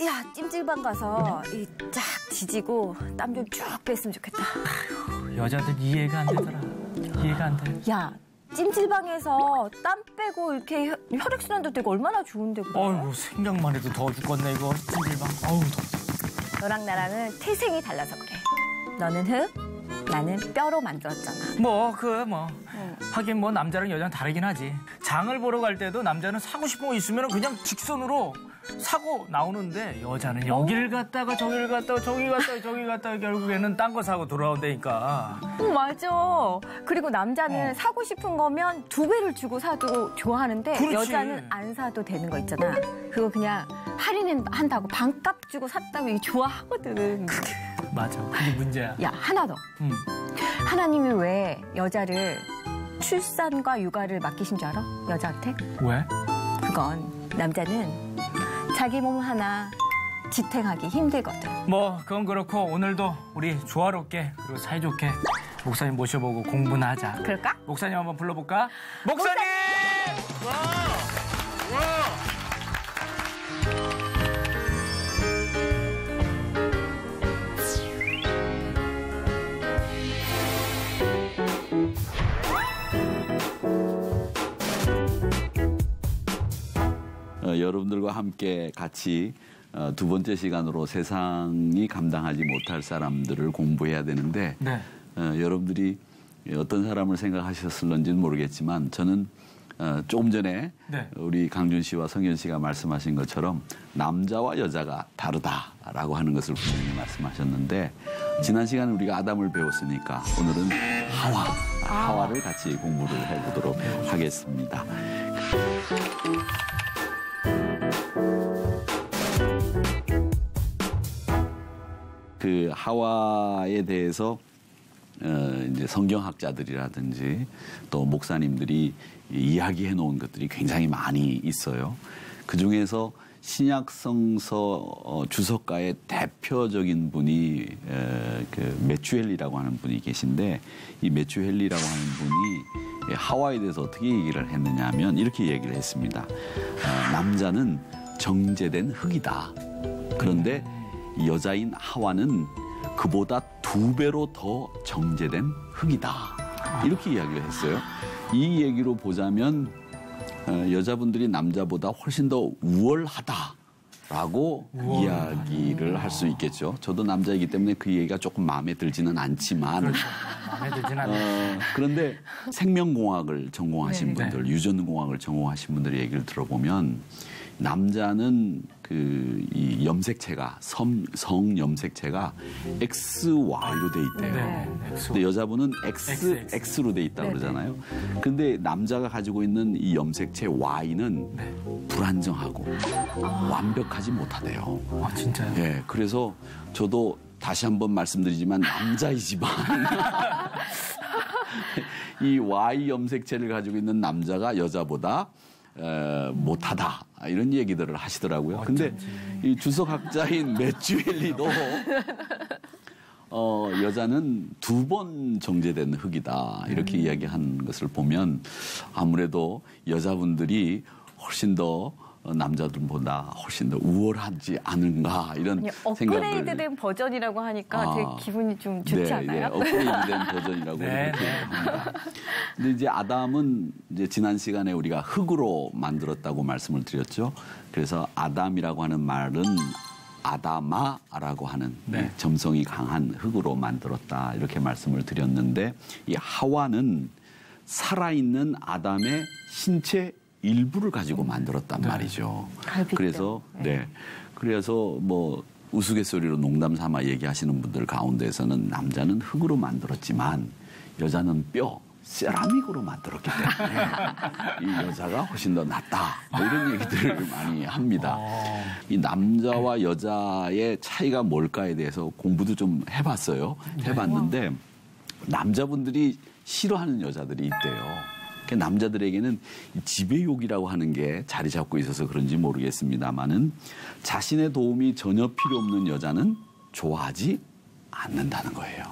야, 찜질방 가서 이 쫙 지지고 땀 좀 쭉 뺐으면 좋겠다. 여자들 이해가 안 되더라. 이해가 안 돼. 야, 찜질방에서 땀 빼고 이렇게 혈액순환도 되고 얼마나 좋은데 그래. 어이구, 생각만 해도 더워 죽겠네, 이거. 찜질방. 어우, 더워. 너랑 나랑은 태생이 달라서 그래. 너는 흙, 나는 뼈로 만들었잖아. 하긴 뭐 남자랑 여자는 다르긴 하지. 장을 보러 갈 때도 남자는 사고 싶은 거 있으면 그냥 직선으로 사고 나오는데 여자는 여길 갔다가 저길 갔다가 저기 갔다가 저기 갔다가 결국에는 딴 거 사고 돌아온다니까. 맞아. 그리고 남자는 사고 싶은 거면 2배를 주고 사도 좋아하는데 그렇지. 여자는 안 사도 되는 거 있잖아. 그거 그냥 할인한다고 반값 주고 샀다고 이게 좋아하거든. 맞아. 그게 문제야. 야, 하나 더. 하나님이 왜 여자를 출산과 육아를 맡기신 줄 알아? 여자한테? 왜? 그건 남자는 자기 몸 하나 지탱하기 힘들거든. 뭐 그건 그렇고 오늘도 우리 조화롭게 그리고 사이좋게 목사님 모셔보고 공부나 하자. 그럴까? 목사님 한번 불러볼까? 목사님! 여러분들과 함께 같이 2번째 시간으로 세상이 감당하지 못할 사람들을 공부해야 되는데 네. 여러분들이 어떤 사람을 생각하셨을런지는 모르겠지만 저는 조금 전에 네. 우리 강준 씨와 성현 씨가 말씀하신 것처럼 남자와 여자가 다르다라고 하는 것을 분명히 말씀하셨는데 지난 시간에 우리가 아담을 배웠으니까 오늘은 하와를 같이 공부를 해보도록 하겠습니다. 그 하와에 대해서 이제 성경학자들이라든지 또 목사님들이 이야기해 놓은 것들이 굉장히 많이 있어요. 그 중에서 신약 성서 주석가의 대표적인 분이 그 메추헬리라고 하는 분이 계신데 이 메추헬리라고 하는 분이 하와에 대해서 어떻게 얘기를 했느냐 하면 이렇게 얘기를 했습니다. 남자는 정제된 흙이다. 그런데 여자인 하와는 그보다 2배로 더 정제된 흙이다. 이렇게 이야기를 했어요. 이 얘기로 보자면 여자분들이 남자보다 훨씬 더 우월하다라고 이야기를 할 수 있겠죠. 저도 남자이기 때문에 그 얘기가 조금 마음에 들지는 않지만 그렇죠. 마음에 들지는 않아요. 그런데 생명공학을 전공하신 네. 분들, 유전공학을 전공하신 분들의 얘기를 들어보면 남자는 이 염색체가 성 염색체가 XY로 돼 있대요. 네, 근데 여자분은 X로 돼 있다고 네, 그러잖아요. 근데 남자가 가지고 있는 이 염색체 Y는 불안정하고 완벽하지 못하대요. 아, 진짜요? 예, 그래서 저도 다시 한번 말씀드리지만 남자이지만 이 Y 염색체를 가지고 있는 남자가 여자보다 못하다 이런 얘기들을 하시더라고요. 근데 이 주석학자인 메추헬리도 여자는 2번 정제된 흙이다 이렇게 이야기한 것을 보면 아무래도 여자분들이 훨씬 더 남자들보다 훨씬 더 우월하지 않은가 이런 생각을. 업그레이드된 버전이라고 하니까 되게 기분이 좀 좋지 않아요? 업그레이드된 버전이라고 이렇게 합니다. 근데 이제 아담은 이제 지난 시간에 우리가 흙으로 만들었다고 말씀을 드렸죠. 그래서 아담이라고 하는 말은 아다마라고 하는 점성이 강한 흙으로 만들었다 이렇게 말씀을 드렸는데 이 하와는 살아있는 아담의 신체 일부를 가지고 만들었단 말이죠. 그래서 그래서 뭐 우스갯소리로 농담 삼아 얘기하시는 분들 가운데서는 남자는 흙으로 만들었지만 여자는 뼈, 세라믹으로 만들었기 때문에 이 여자가 훨씬 더 낫다. 뭐 이런 얘기들을 많이 합니다. 이 남자와 여자의 차이가 뭘까에 대해서 공부도 좀 해봤어요. 해봤는데 남자분들이 싫어하는 여자들이 있대요. 남자들에게는 지배욕이라고 하는 게 자리 잡고 있어서 그런지 모르겠습니다만은 자신의 도움이 전혀 필요 없는 여자는 좋아하지 않는다는 거예요.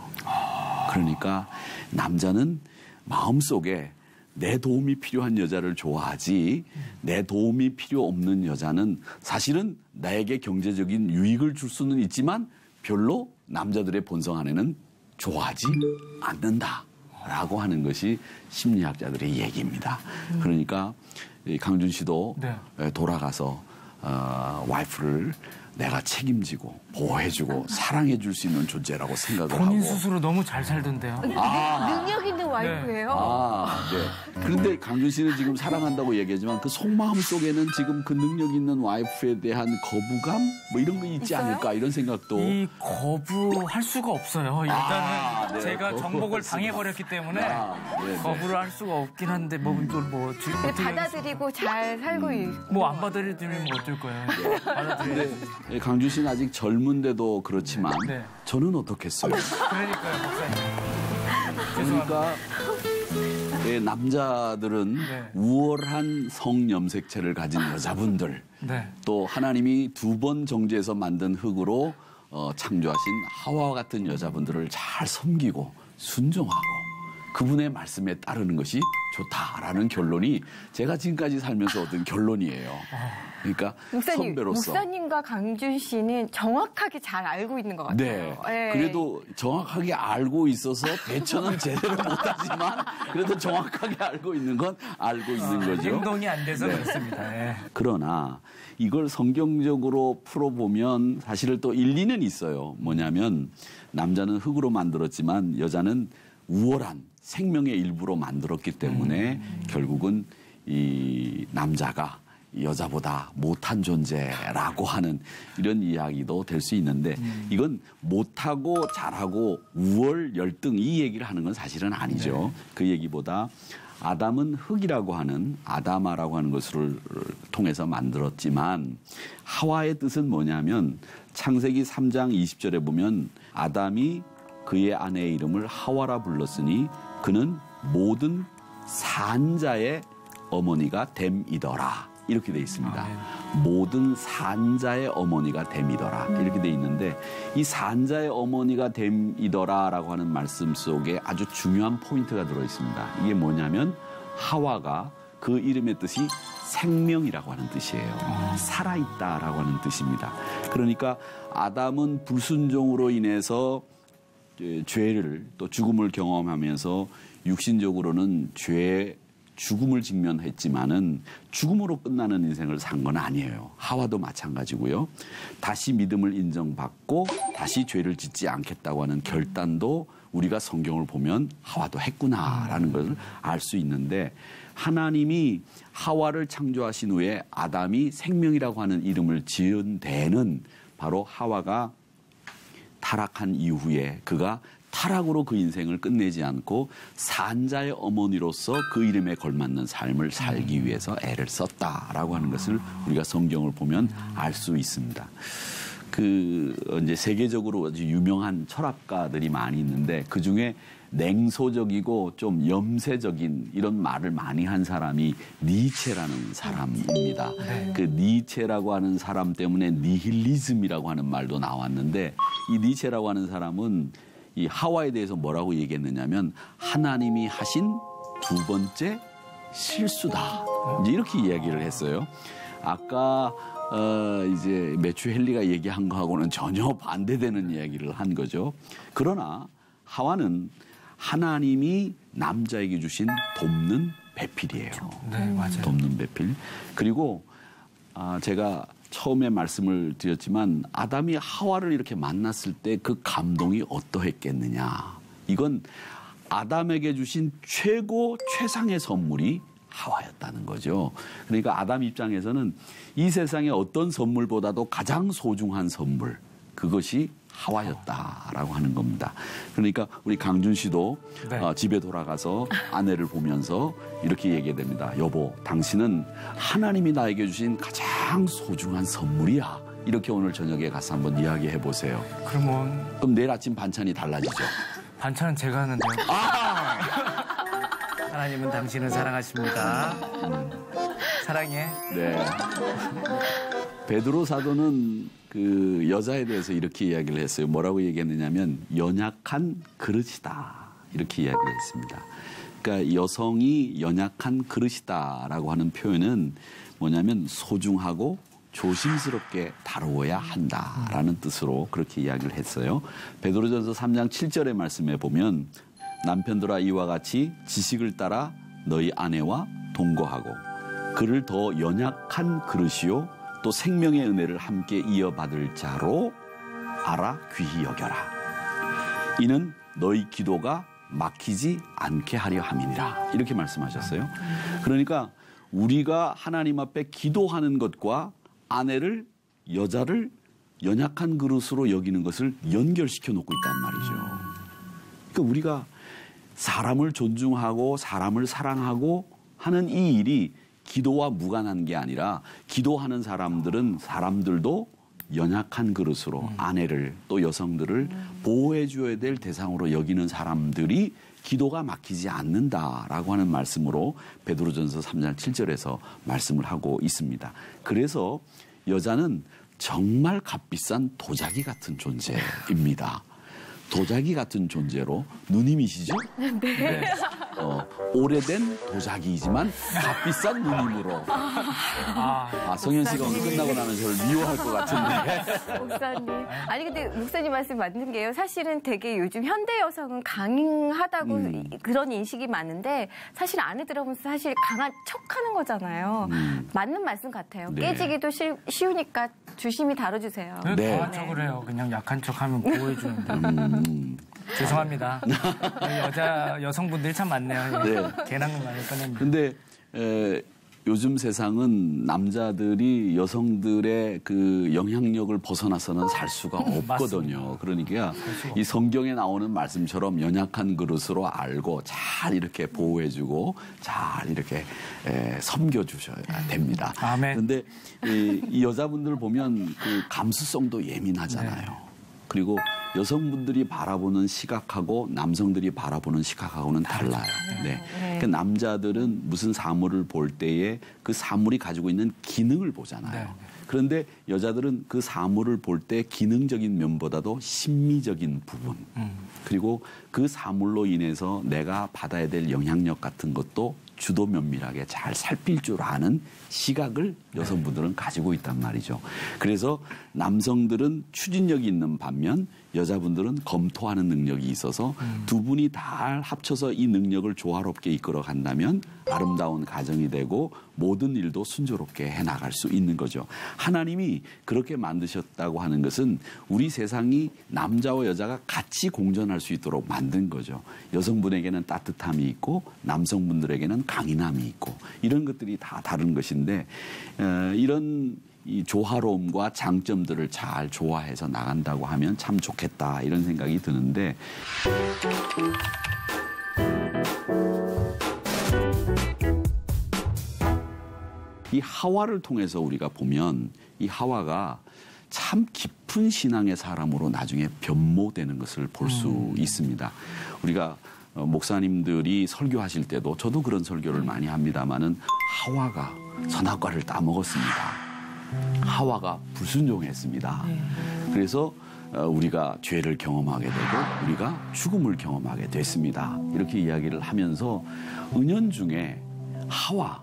그러니까 남자는 마음속에 내 도움이 필요한 여자를 좋아하지 내 도움이 필요 없는 여자는 사실은 나에게 경제적인 유익을 줄 수는 있지만 별로 남자들의 본성 안에는 좋아하지 않는다라고 하는 것이 심리학자들의 얘기입니다. 그러니까 강준 씨도 네. 돌아가서 와이프를 내가 책임지고 보호해주고 사랑해줄 수 있는 존재라고 생각을 본인 하고. 스스로 너무 잘 살던데요. 능력 있는 와이프예요. 네. 그런데 강준 씨는 지금 사랑한다고 얘기하지만 그 속마음 속에는 지금 그 능력 있는 와이프에 대한 거부감 뭐 이런 거 있지 있어요? 않을까 이런 생각도. 이 거부할 수가 없어요. 일단은 네. 제가 정복을 당해버렸기 때문에 네. 거부를 할 수가 없긴 한데 뭐 이걸 뭐 근데 받아들이고 잘 살고 뭐안 받아들이면 뭐 어쩔 거예요. 받아들여야지. 네, 강준 씨는 아직 젊은데도 그렇지만 네. 저는 어떻겠어요? 그러니까요, 목사님. 죄송합니다. 그러니까 남자들은 네. 우월한 성염색체를 가진 여자분들 네. 또 하나님이 2번 정죄해서 만든 흙으로 창조하신 하와와 같은 여자분들을 잘 섬기고 순종하고 그분의 말씀에 따르는 것이 좋다라는 결론이 제가 지금까지 살면서 얻은 결론이에요. 그러니까 선배로서. 목사님과 강준 씨는 정확하게 잘 알고 있는 것 같아요. 네. 네. 그래도 정확하게 알고 있어서 대처는 제대로 못하지만 그래도 정확하게 알고 있는 건 알고 있는 거죠. 행동이 안 돼서 그렇습니다. 네. 그러나 이걸 성경적으로 풀어보면 사실 또 일리는 있어요. 뭐냐면 남자는 흙으로 만들었지만 여자는 우월한 생명의 일부로 만들었기 때문에 결국은 이 남자가 여자보다 못한 존재라고 하는 이런 이야기도 될 수 있는데 이건 못하고 잘하고 우월 열등 이 얘기를 하는 건 사실은 아니죠. 그 얘기보다 아담은 흙이라고 하는 아다마라고 하는 것을 통해서 만들었지만 하와의 뜻은 뭐냐면 창세기 3장 20절에 보면 아담이 그의 아내의 이름을 하와라 불렀으니 그는 모든 산자의 어머니가 됨이더라. 이렇게 돼 있습니다. 모든 산자의 어머니가 됨이더라. 이렇게 돼 있는데 이 산자의 어머니가 됨이더라라고 하는 말씀 속에 아주 중요한 포인트가 들어 있습니다. 이게 뭐냐면 하와가 그 이름의 뜻이 생명이라고 하는 뜻이에요. 살아있다라고 하는 뜻입니다. 그러니까 아담은 불순종으로 인해서 죄를 또 죽음을 경험하면서 육신적으로는 죄의 죽음을 직면했지만은 죽음으로 끝나는 인생을 산 건 아니에요. 하와도 마찬가지고요. 다시 믿음을 인정받고 다시 죄를 짓지 않겠다고 하는 결단도 우리가 성경을 보면 하와도 했구나라는 것을 알 수 있는데 하나님이 하와를 창조하신 후에 아담이 생명이라고 하는 이름을 지은 데는 바로 하와가 타락한 이후에 그가 타락으로 그 인생을 끝내지 않고 산자의 어머니로서 그 이름에 걸맞는 삶을 살기 위해서 애를 썼다라고 하는 것을 우리가 성경을 보면 알 수 있습니다. 이제 세계적으로 아주 유명한 철학가들이 많이 있는데 그 중에 냉소적이고 좀 염세적인 이런 말을 많이 한 사람이 니체라는 사람입니다. 그 니체라고 하는 사람 때문에 니힐리즘이라고 하는 말도 나왔는데 이 니체라고 하는 사람은 이 하와에 대해서 뭐라고 얘기했느냐면 하나님이 하신 2번째 실수다. 이제 이렇게 이야기를 했어요. 아까 이제 매튜 헨리가 얘기한 거하고는 전혀 반대되는 이야기를 한 거죠. 그러나 하와는 하나님이 남자에게 주신 돕는 배필이에요. 네, 맞아요. 돕는 배필. 그리고 제가 처음에 말씀을 드렸지만 아담이 하와를 이렇게 만났을 때 그 감동이 어떠했겠느냐. 이건 아담에게 주신 최고 최상의 선물이 하와였다는 거죠. 그러니까 아담 입장에서는 이 세상의 어떤 선물보다도 가장 소중한 선물, 그것이 하와였다라고 하는 겁니다. 그러니까 우리 강준 씨도 집에 돌아가서 아내를 보면서 이렇게 얘기됩니다. 여보, 당신은 하나님이 나에게 주신 가장 소중한 선물이야. 이렇게 오늘 저녁에 가서 한번 이야기해 보세요. 그럼 내일 아침 반찬이 달라지죠? 반찬은 제가 하는데요. 하나님은 당신을 사랑하십니다. 사랑해. 네. 베드로 사도는 그 여자에 대해서 이렇게 이야기를 했어요. 뭐라고 얘기했느냐면 연약한 그릇이다. 이렇게 이야기를 했습니다. 그러니까 여성이 연약한 그릇이다라고 하는 표현은 뭐냐면 소중하고 조심스럽게 다루어야 한다라는 뜻으로 그렇게 이야기를 했어요. 베드로전서 3장 7절의 말씀에 보면 남편들아 이와 같이 지식을 따라 너희 아내와 동거하고 그를 더 연약한 그릇이요 또 생명의 은혜를 함께 이어받을 자로 알아 귀히 여겨라. 이는 너희 기도가 막히지 않게 하려 함이니라. 이렇게 말씀하셨어요. 그러니까 우리가 하나님 앞에 기도하는 것과 아내를 여자를 연약한 그릇으로 여기는 것을 연결시켜 놓고 있단 말이죠. 그러니까 우리가 사람을 존중하고 사람을 사랑하고 하는 이 일이 기도와 무관한 게 아니라 기도하는 사람들도 연약한 그릇으로 아내를 또 여성들을 보호해 줘야 될 대상으로 여기는 사람들이 기도가 막히지 않는다라고 하는 말씀으로 베드로전서 3장 7절에서 말씀을 하고 있습니다. 그래서 여자는 정말 값비싼 도자기 같은 존재입니다. 도자기 같은 존재로 누님이시죠? 네. 오래된 도자기이지만 값비싼 누님으로. 성현 씨가 오늘 끝나고 나면 저를 미워할 것 같은데. 목사님. 아니 근데 목사님 말씀 맞는 게요. 사실은 되게 요즘 현대 여성은 강하다고 그런 인식이 많은데 사실 안에 들어보면서 사실 강한 척하는 거잖아요. 맞는 말씀 같아요. 네. 깨지기도 쉬우니까 조심히 다뤄주세요. 네. 강한 척을 해요. 그냥 약한 척하면 보호해주는데. 죄송합니다. 여성분들이 참 많네요. 네. 괜한 건 많이 꺼냅니다. 근데 요즘 세상은 남자들이 여성들의 그 영향력을 벗어나서는 살 수가 없거든요. 그러니까 이 성경에 나오는 말씀처럼 연약한 그릇으로 알고 잘 이렇게 보호해주고 잘 이렇게 섬겨주셔야 됩니다. 그런데 이 여자분들 보면 그 감수성도 예민하잖아요. 네. 그리고 여성분들이 바라보는 시각하고 남성들이 바라보는 시각하고는 달라요. 네. 그러니까 남자들은 무슨 사물을 볼 때에 그 사물이 가지고 있는 기능을 보잖아요. 그런데 여자들은 그 사물을 볼 때 기능적인 면보다도 심미적인 부분 그리고 그 사물로 인해서 내가 받아야 될 영향력 같은 것도 주도 면밀하게 잘 살필 줄 아는 시각을 여성분들은 가지고 있단 말이죠. 그래서 남성들은 추진력이 있는 반면 여자분들은 검토하는 능력이 있어서 두 분이 다 합쳐서 이 능력을 조화롭게 이끌어 간다면 아름다운 가정이 되고 모든 일도 순조롭게 해나갈 수 있는 거죠. 하나님이 그렇게 만드셨다고 하는 것은 우리 세상이 남자와 여자가 같이 공존할 수 있도록 만든 거죠. 여성분에게는 따뜻함이 있고 남성분들에게는 강인함이 있고 이런 것들이 다 다른 것인데 이런 이 조화로움과 장점들을 잘 조화해서 나간다고 하면 참 좋겠다 이런 생각이 드는데 이 하와를 통해서 우리가 보면 이 하와가 참 깊은 신앙의 사람으로 나중에 변모되는 것을 볼 수 있습니다. 우리가 목사님들이 설교하실 때도 저도 그런 설교를 많이 합니다마는 하와가 선악과를 따먹었습니다. 하와가 불순종했습니다. 그래서 우리가 죄를 경험하게 되고 우리가 죽음을 경험하게 됐습니다. 이렇게 이야기를 하면서 은연중에 하와,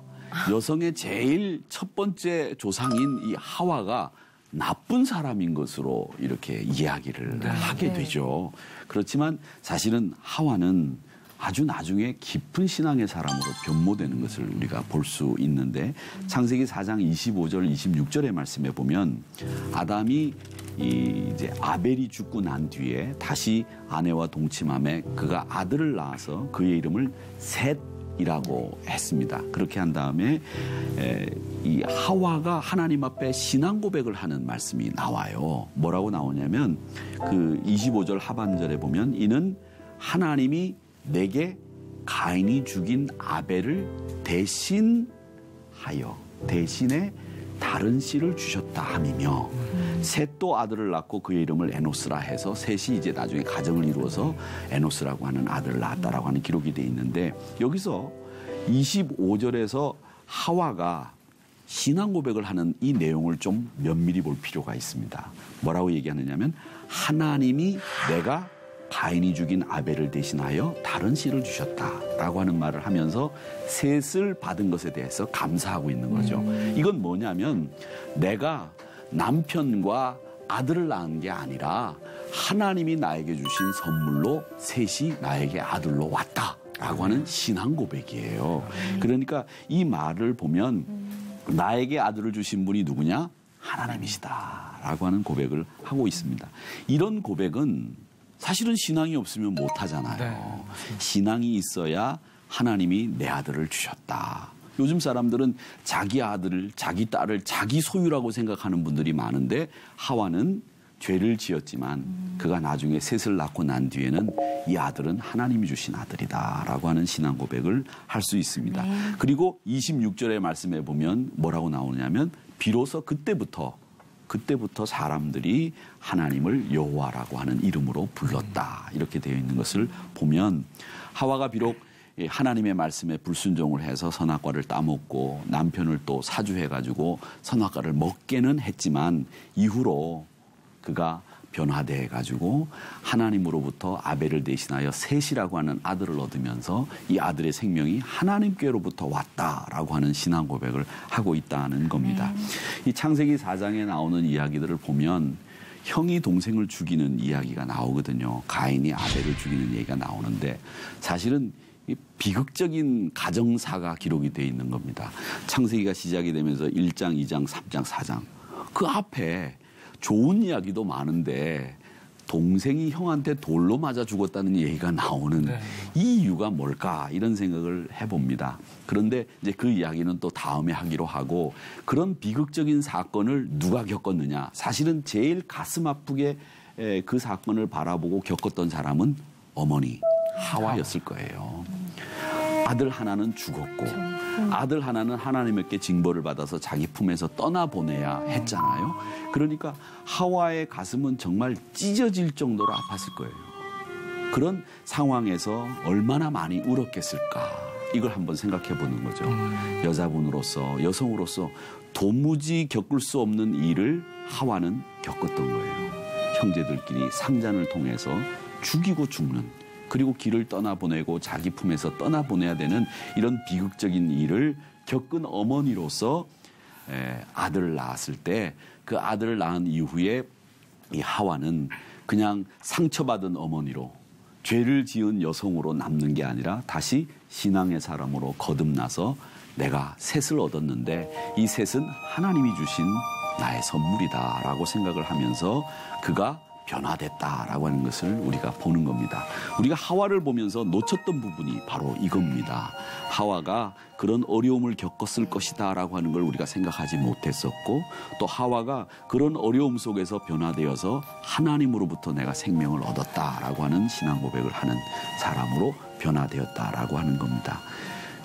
여성의 제일 첫 번째 조상인 이 하와가 나쁜 사람인 것으로 이렇게 이야기를 하게 되죠. 그렇지만 사실은 하와는 아주 나중에 깊은 신앙의 사람으로 변모되는 것을 우리가 볼 수 있는데 창세기 4장 25절 26절의 말씀에 보면 아담이 이제 아벨이 죽고 난 뒤에 다시 아내와 동침함에 그가 아들을 낳아서 그의 이름을 셋이라고 했습니다. 그렇게 한 다음에 이 하와가 하나님 앞에 신앙 고백을 하는 말씀이 나와요. 뭐라고 나오냐면 그 25절 하반절에 보면 이는 하나님이 내게 가인이 죽인 아벨을 대신에 다른 씨를 주셨다 함이며 셋도 아들을 낳고 그의 이름을 에노스라 해서 셋이 이제 나중에 가정을 이루어서 에노스라고 하는 아들을 낳았다라고 하는 기록이 돼 있는데 여기서 25절에서 하와가 신앙 고백을 하는 이 내용을 좀 면밀히 볼 필요가 있습니다. 뭐라고 얘기하느냐면 하나님이 내가 가인이 죽인 아벨을 대신하여 다른 씨를 주셨다라고 하는 말을 하면서 셋을 받은 것에 대해서 감사하고 있는 거죠. 이건 뭐냐면 내가 남편과 아들을 낳은 게 아니라 하나님이 나에게 주신 선물로 셋이 나에게 아들로 왔다라고 하는 신앙 고백이에요. 그러니까 이 말을 보면 나에게 아들을 주신 분이 누구냐? 하나님이시다라고 하는 고백을 하고 있습니다. 이런 고백은 사실은 신앙이 없으면 못하잖아요. 네. 신앙이 있어야 하나님이 내 아들을 주셨다. 요즘 사람들은 자기 아들을, 자기 딸을 자기 소유라고 생각하는 분들이 많은데 하와는 죄를 지었지만 그가 나중에 셋을 낳고 난 뒤에는 이 아들은 하나님이 주신 아들이다라고 하는 신앙 고백을 할 수 있습니다. 그리고 26절의 말씀에 보면 뭐라고 나오냐면 비로소 그때부터 사람들이 하나님을 여호와라고 하는 이름으로 불렀다. 이렇게 되어 있는 것을 보면 하와가 비록 하나님의 말씀에 불순종을 해서 선악과를 따먹고 남편을 또 사주해가지고 선악과를 먹게는 했지만 이후로 그가 변화돼가지고 하나님으로부터 아벨을 대신하여 셋이라고 하는 아들을 얻으면서 이 아들의 생명이 하나님께로부터 왔다라고 하는 신앙 고백을 하고 있다는 겁니다. 이 창세기 4장에 나오는 이야기들을 보면 형이 동생을 죽이는 이야기가 나오거든요. 가인이 아벨을 죽이는 얘기가 나오는데 사실은 비극적인 가정사가 기록이 되어 있는 겁니다. 창세기가 시작이 되면서 1장, 2장, 3장, 4장 그 앞에 좋은 이야기도 많은데 동생이 형한테 돌로 맞아 죽었다는 얘기가 나오는 이 이유가 뭘까 이런 생각을 해봅니다. 그런데 이제 그 이야기는 또 다음에 하기로 하고 그런 비극적인 사건을 누가 겪었느냐. 사실은 제일 가슴 아프게 그 사건을 바라보고 겪었던 사람은 어머니 하와였을 거예요. 아들 하나는 죽었고 아들 하나는 하나님께 징벌을 받아서 자기 품에서 떠나보내야 했잖아요. 그러니까 하와의 가슴은 정말 찢어질 정도로 아팠을 거예요. 그런 상황에서 얼마나 많이 울었겠을까 이걸 한번 생각해 보는 거죠. 여자분으로서 여성으로서 도무지 겪을 수 없는 일을 하와는 겪었던 거예요. 형제들끼리 상잔을 통해서 죽이고 죽는 그리고 길을 떠나보내고 자기 품에서 떠나보내야 되는 이런 비극적인 일을 겪은 어머니로서 아들을 낳았을 때 그 아들을 낳은 이후에 이 하와는 그냥 상처받은 어머니로 죄를 지은 여성으로 남는 게 아니라 다시 신앙의 사람으로 거듭나서 내가 셋을 얻었는데 이 셋은 하나님이 주신 나의 선물이다라고 생각을 하면서 그가 변화됐다라고 하는 것을 우리가 보는 겁니다. 우리가 하와를 보면서 놓쳤던 부분이 바로 이겁니다. 하와가 그런 어려움을 겪었을 것이다라고 하는 걸 우리가 생각하지 못했었고 또 하와가 그런 어려움 속에서 변화되어서 하나님으로부터 내가 생명을 얻었다라고 하는 신앙 고백을 하는 사람으로 변화되었다라고 하는 겁니다.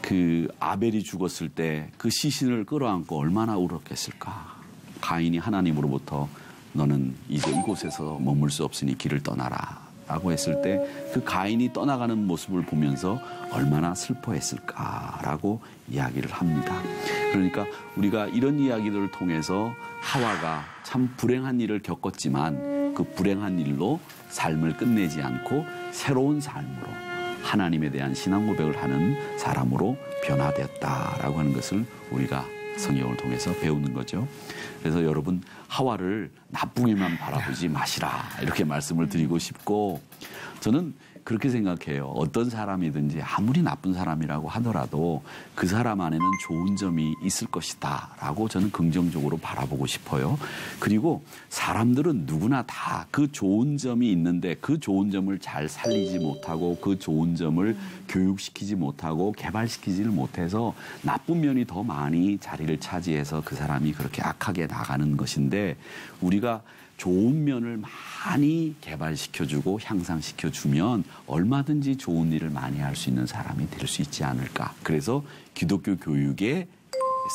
그 아벨이 죽었을 때 그 시신을 끌어안고 얼마나 울었겠을까. 가인이 하나님으로부터 너는 이제 이곳에서 머물 수 없으니 길을 떠나라 라고 했을 때 그 가인이 떠나가는 모습을 보면서 얼마나 슬퍼했을까라고 이야기를 합니다. 그러니까 우리가 이런 이야기들을 통해서 하와가 참 불행한 일을 겪었지만 그 불행한 일로 삶을 끝내지 않고 새로운 삶으로 하나님에 대한 신앙 고백을 하는 사람으로 변화되었다라고 하는 것을 우리가 성경을 통해서 배우는 거죠. 그래서 여러분 하와를 나쁘게만 바라보지 마시라 이렇게 말씀을 드리고 싶고 저는 그렇게 생각해요. 어떤 사람이든지 아무리 나쁜 사람이라고 하더라도 그 사람 안에는 좋은 점이 있을 것이다 라고 저는 긍정적으로 바라보고 싶어요. 그리고 사람들은 누구나 다 그 좋은 점이 있는데 그 좋은 점을 잘 살리지 못하고 그 좋은 점을 교육시키지 못하고 개발시키지를 못해서 나쁜 면이 더 많이 자리를 차지해서 그 사람이 그렇게 악하게 나가는 것인데 우리가 좋은 면을 많이 개발시켜주고 향상시켜주면 얼마든지 좋은 일을 많이 할 수 있는 사람이 될 수 있지 않을까. 그래서 기독교 교육의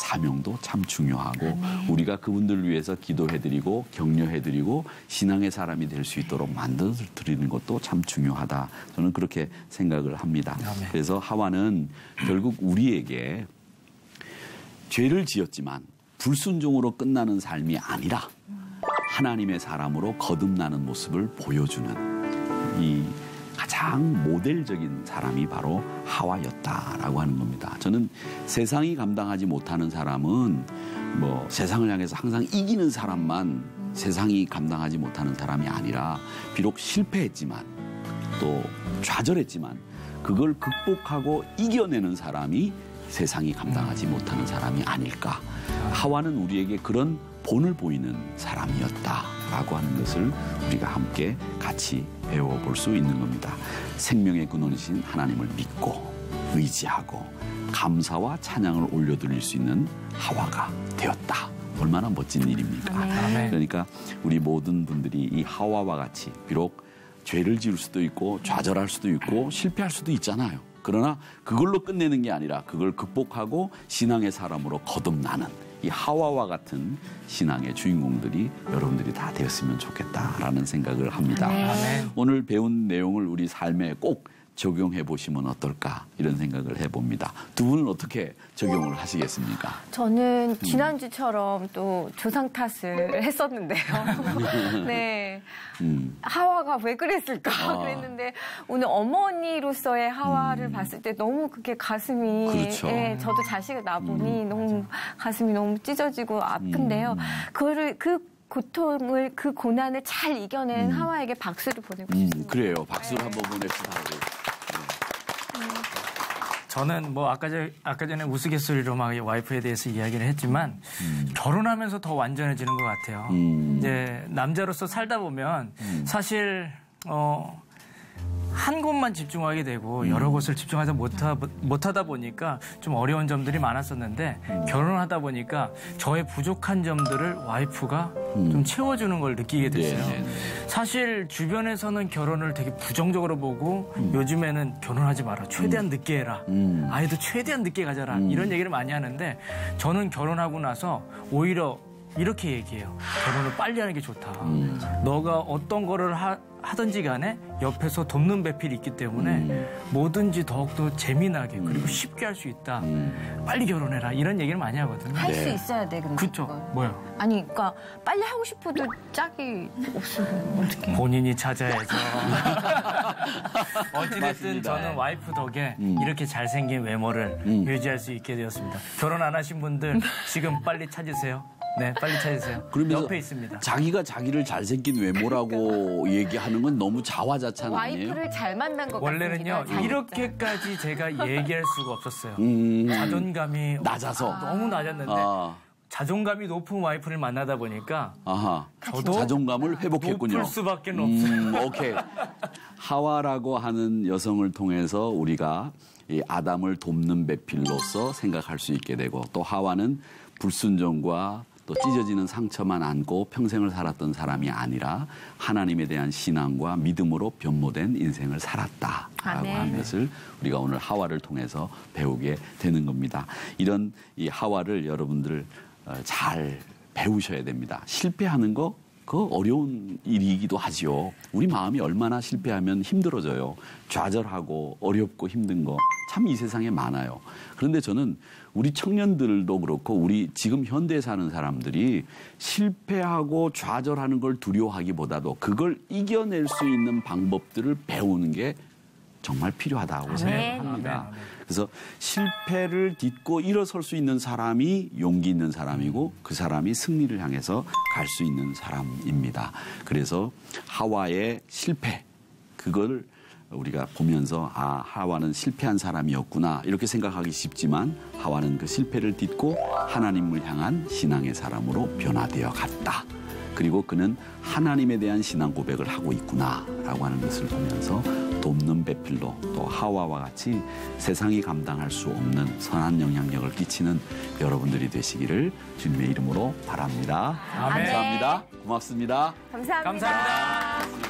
사명도 참 중요하고 우리가 그분들을 위해서 기도해드리고 격려해드리고 신앙의 사람이 될 수 있도록 만들어드리는 것도 참 중요하다. 저는 그렇게 생각을 합니다. 그래서 하와는 결국 우리에게 죄를 지었지만 불순종으로 끝나는 삶이 아니라 하나님의 사람으로 거듭나는 모습을 보여주는 이 가장 모델적인 사람이 바로 하와였다라고 하는 겁니다. 저는 세상이 감당하지 못하는 사람은 뭐 세상을 향해서 항상 이기는 사람만 세상이 감당하지 못하는 사람이 아니라 비록 실패했지만 또 좌절했지만 그걸 극복하고 이겨내는 사람이 세상이 감당하지 못하는 사람이 아닐까. 하와는 우리에게 그런 본을 보이는 사람이었다라고 하는 것을 우리가 함께 같이 배워볼 수 있는 겁니다. 생명의 근원이신 하나님을 믿고 의지하고 감사와 찬양을 올려드릴 수 있는 하와가 되었다. 얼마나 멋진 일입니까? 아멘. 그러니까 우리 모든 분들이 이 하와와 같이 비록 죄를 지을 수도 있고 좌절할 수도 있고 실패할 수도 있잖아요. 그러나 그걸로 끝내는 게 아니라 그걸 극복하고 신앙의 사람으로 거듭나는 이 하와와 같은 신앙의 주인공들이 여러분들이 다 되었으면 좋겠다라는 생각을 합니다. 아멘. 오늘 배운 내용을 우리 삶에 꼭 적용해 보시면 어떨까 이런 생각을 해봅니다. 두 분은 어떻게 적용을 하시겠습니까? 저는 지난주처럼 또 조상 탓을 했었는데요. 네. 하와가 왜 그랬을까 그랬는데 오늘 어머니로서의 하와를 봤을 때 너무 그게 가슴이 그렇죠. 예, 저도 자식을 낳아보니 너무 가슴이 너무 찢어지고 아픈데요. 그 고통을 그 고난을 잘 이겨낸 하와에게 박수를 보내고 싶습니다. 그래요. 박수를 한번 보냅시다. 저는 뭐 아까 전에 우스갯소리로 막 와이프에 대해서 이야기를 했지만 결혼하면서 더 완전해지는 것 같아요. 이제 남자로서 살다 보면 사실 한 곳만 집중하게 되고 여러 곳을 집중하지 못하다 보니까 좀 어려운 점들이 많았었는데 결혼하다 보니까 저의 부족한 점들을 와이프가 좀 채워주는 걸 느끼게 됐어요. 사실 주변에서는 결혼을 되게 부정적으로 보고 요즘에는 결혼하지 마라. 최대한 늦게 해라. 아이도 최대한 늦게 가져라. 이런 얘기를 많이 하는데 저는 결혼하고 나서 오히려 이렇게 얘기해요. 결혼을 빨리 하는 게 좋다. 너가 어떤 거를 하든지 간에 옆에서 돕는 배필이 있기 때문에 뭐든지 더욱더 재미나게 그리고 쉽게 할 수 있다. 빨리 결혼해라. 이런 얘기를 많이 하거든요. 할 수 있어야 돼, 근데. 그렇죠. 그건. 뭐요? 아니, 그러니까 빨리 하고 싶어도 짝이 없으면 어떡해. 본인이 찾아야죠. 어찌됐든 맞습니다. 저는 와이프 덕에 이렇게 잘생긴 외모를 유지할 수 있게 되었습니다. 결혼 안 하신 분들 지금 빨리 찾으세요. 네, 빨리 찾으세요. 그러면서 옆에 있습니다. 자기가 자기를 잘생긴 외모라고 얘기하는 건 너무 자화자찬 아니에요? 와이프를 잘 만난 것 원래는요, 같습니다. 이렇게까지 제가 얘기할 수가 없었어요. 자존감이 낮아서. 너무 낮았는데 자존감이 높은 와이프를 만나다 보니까 아하. 저도 자존감을 회복했군요. 높을 수밖에 없어요. 오케이. 하와라고 하는 여성을 통해서 우리가 이 아담을 돕는 배필로서 생각할 수 있게 되고 또 하와는 불순종과 또 찢어지는 상처만 안고 평생을 살았던 사람이 아니라 하나님에 대한 신앙과 믿음으로 변모된 인생을 살았다라고 하는 것을 우리가 오늘 하와를 통해서 배우게 되는 겁니다. 이런 이 하와를 여러분들 잘 배우셔야 됩니다. 실패하는 거 그 어려운 일이기도 하지요. 우리 마음이 얼마나 실패하면 힘들어져요. 좌절하고 어렵고 힘든 거 참 이 세상에 많아요. 그런데 저는 우리 청년들도 그렇고 우리 지금 현대에 사는 사람들이 실패하고 좌절하는 걸 두려워하기보다도 그걸 이겨낼 수 있는 방법들을 배우는 게 정말 필요하다고 생각합니다. 그래서 실패를 딛고 일어설 수 있는 사람이 용기 있는 사람이고 그 사람이 승리를 향해서 갈 수 있는 사람입니다. 그래서 하와의 실패, 그걸 우리가 보면서 아, 하와는 실패한 사람이었구나 이렇게 생각하기 쉽지만 하와는 그 실패를 딛고 하나님을 향한 신앙의 사람으로 변화되어 갔다. 그리고 그는 하나님에 대한 신앙 고백을 하고 있구나라고 하는 것을 보면서 돕는 배필로 또 하와와 같이 세상이 감당할 수 없는 선한 영향력을 끼치는 여러분들이 되시기를 주님의 이름으로 바랍니다. 아멘. 감사합니다. 고맙습니다. 감사합니다. 감사합니다.